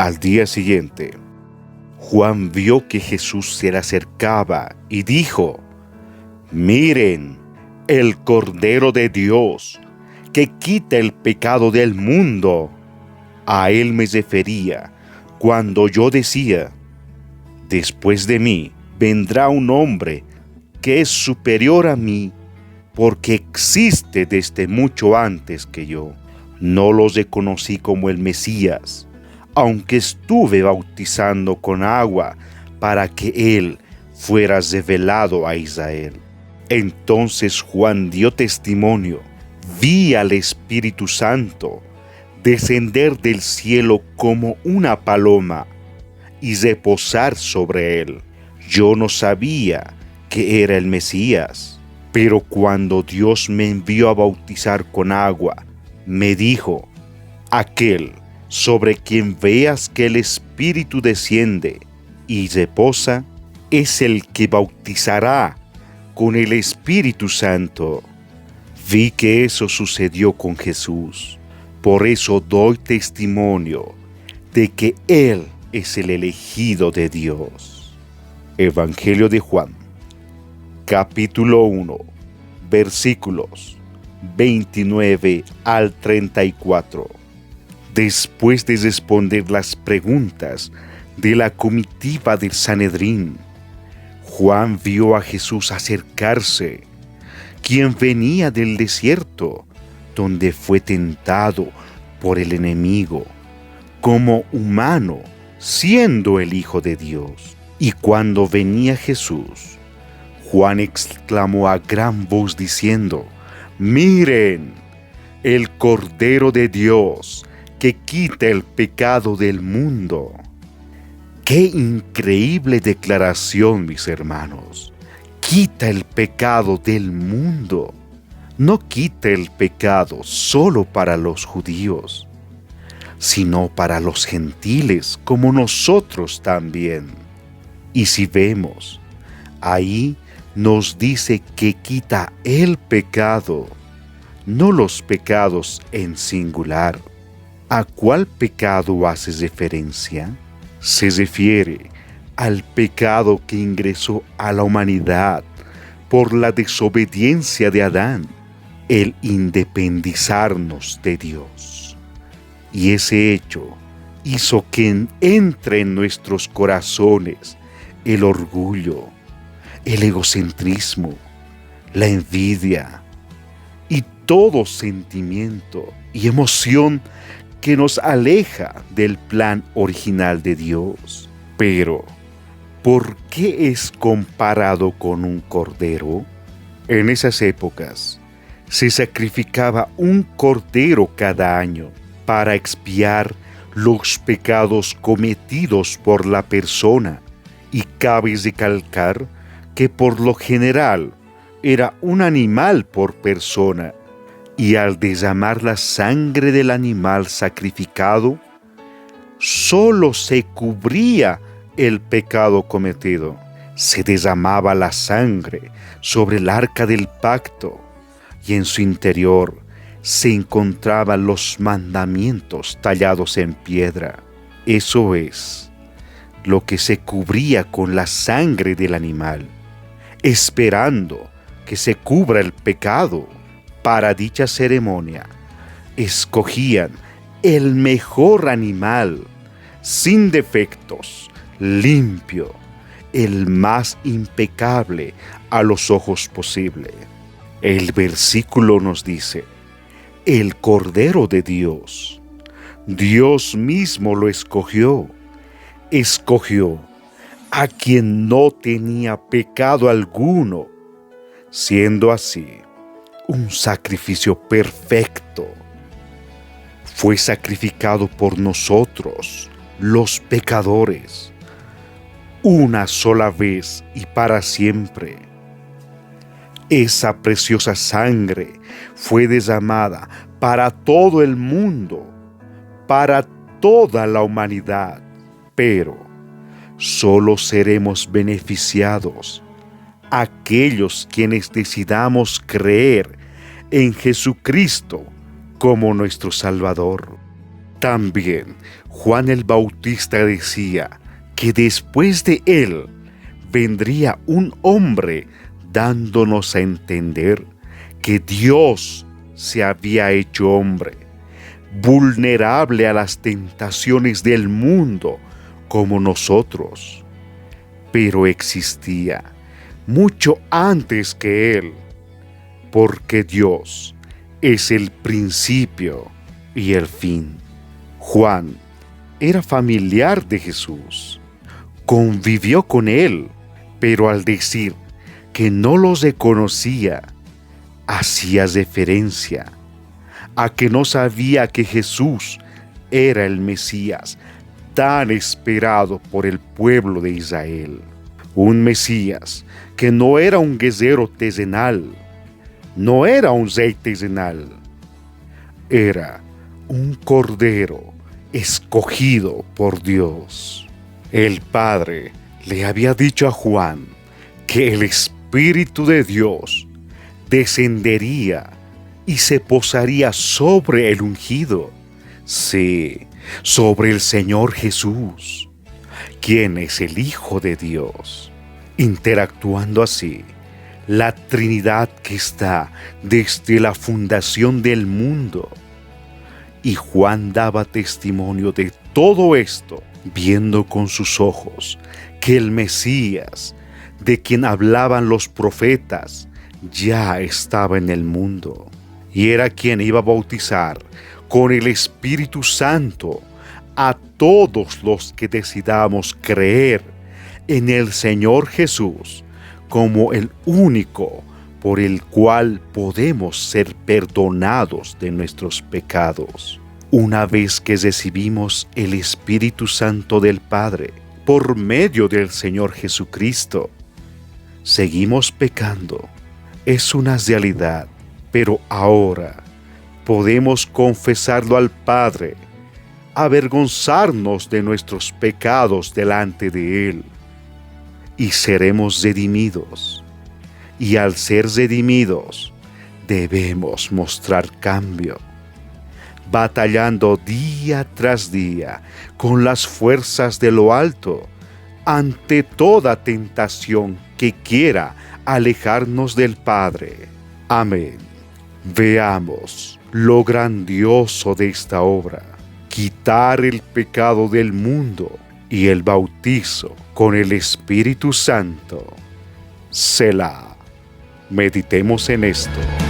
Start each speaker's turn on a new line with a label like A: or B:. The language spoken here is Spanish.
A: Al día siguiente, Juan vio que Jesús se le acercaba y dijo: «Miren, el Cordero de Dios, que quita el pecado del mundo». A él me refería cuando yo decía: «Después de mí vendrá un hombre que es superior a mí, porque existe desde mucho antes que yo». No lo reconocí como el Mesías, aunque estuve bautizando con agua para que Él fuera revelado a Israel. Entonces Juan dio testimonio: «Vi al Espíritu Santo descender del cielo como una paloma y reposar sobre él. Yo no sabía que era el Mesías, pero cuando Dios me envió a bautizar con agua, me dijo: aquel sobre quien veas que el Espíritu desciende y reposa, es el que bautizará con el Espíritu Santo». Vi que eso sucedió con Jesús. Por eso doy testimonio de que Él es el elegido de Dios. Evangelio de Juan, capítulo 1, versículos 29 al 34. Después de responder las preguntas de la comitiva del Sanedrín, Juan vio a Jesús acercarse, quien venía del desierto, donde fue tentado por el enemigo, como humano, siendo el Hijo de Dios. Y cuando venía Jesús, Juan exclamó a gran voz diciendo: «Miren, el Cordero de Dios, que quita el pecado del mundo». ¡Qué increíble declaración, mis hermanos! Quita el pecado del mundo. No quita el pecado solo para los judíos, sino para los gentiles como nosotros también. Y si vemos, ahí nos dice que quita el pecado, no los pecados en singular. ¿A cuál pecado hace referencia? Se refiere al pecado que ingresó a la humanidad por la desobediencia de Adán, el independizarnos de Dios. Y ese hecho hizo que entre en nuestros corazones el orgullo, el egocentrismo, la envidia y todo sentimiento y emoción que nos aleja del plan original de Dios. Pero, ¿por qué es comparado con un cordero? En esas épocas, se sacrificaba un cordero cada año para expiar los pecados cometidos por la persona, y cabe recalcar que por lo general era un animal por persona, y al derramar la sangre del animal sacrificado, solo se cubría el pecado cometido. Se derramaba la sangre sobre el arca del pacto, y en su interior se encontraban los mandamientos tallados en piedra. Eso es lo que se cubría con la sangre del animal, esperando que se cubra el pecado. Para dicha ceremonia, escogían el mejor animal, sin defectos, limpio, el más impecable a los ojos posible. El versículo nos dice: el Cordero de Dios, Dios mismo lo escogió a quien no tenía pecado alguno, siendo así un sacrificio perfecto. Fue sacrificado por nosotros, los pecadores, una sola vez y para siempre. Esa preciosa sangre fue derramada para todo el mundo, para toda la humanidad, pero solo seremos beneficiados aquellos quienes decidamos creer en Jesucristo como nuestro Salvador. También Juan el Bautista decía que después de él vendría un hombre dándonos a entender que Dios se había hecho hombre, vulnerable a las tentaciones del mundo como nosotros, pero existía mucho antes que Él, porque Dios es el principio y el fin. Juan era familiar de Jesús, convivió con Él, pero al decir que no los reconocía, hacía referencia a que no sabía que Jesús era el Mesías tan esperado por el pueblo de Israel. Un Mesías que no era un guerrero terrenal, no era un rey terrenal, era un cordero escogido por Dios. El Padre le había dicho a Juan que el Espíritu de Dios descendería y se posaría sobre el ungido, sí, sobre el Señor Jesús, quien es el Hijo de Dios, interactuando así la Trinidad que está desde la fundación del mundo. Y Juan daba testimonio de todo esto, viendo con sus ojos que el Mesías, de quien hablaban los profetas, ya estaba en el mundo, y era quien iba a bautizar con el Espíritu Santo a todos los que decidamos creer en el Señor Jesús como el único por el cual podemos ser perdonados de nuestros pecados. Una vez que recibimos el Espíritu Santo del Padre por medio del Señor Jesucristo, seguimos pecando. Es una realidad, pero ahora podemos confesarlo al Padre, avergonzarnos de nuestros pecados delante de Él, y seremos redimidos. Y al ser redimidos, debemos mostrar cambio, batallando día tras día con las fuerzas de lo alto, ante toda tentación que quiera alejarnos del Padre. Amén. Veamos lo grandioso de esta obra: quitar el pecado del mundo y el bautizo con el Espíritu Santo. Selah. Meditemos en esto.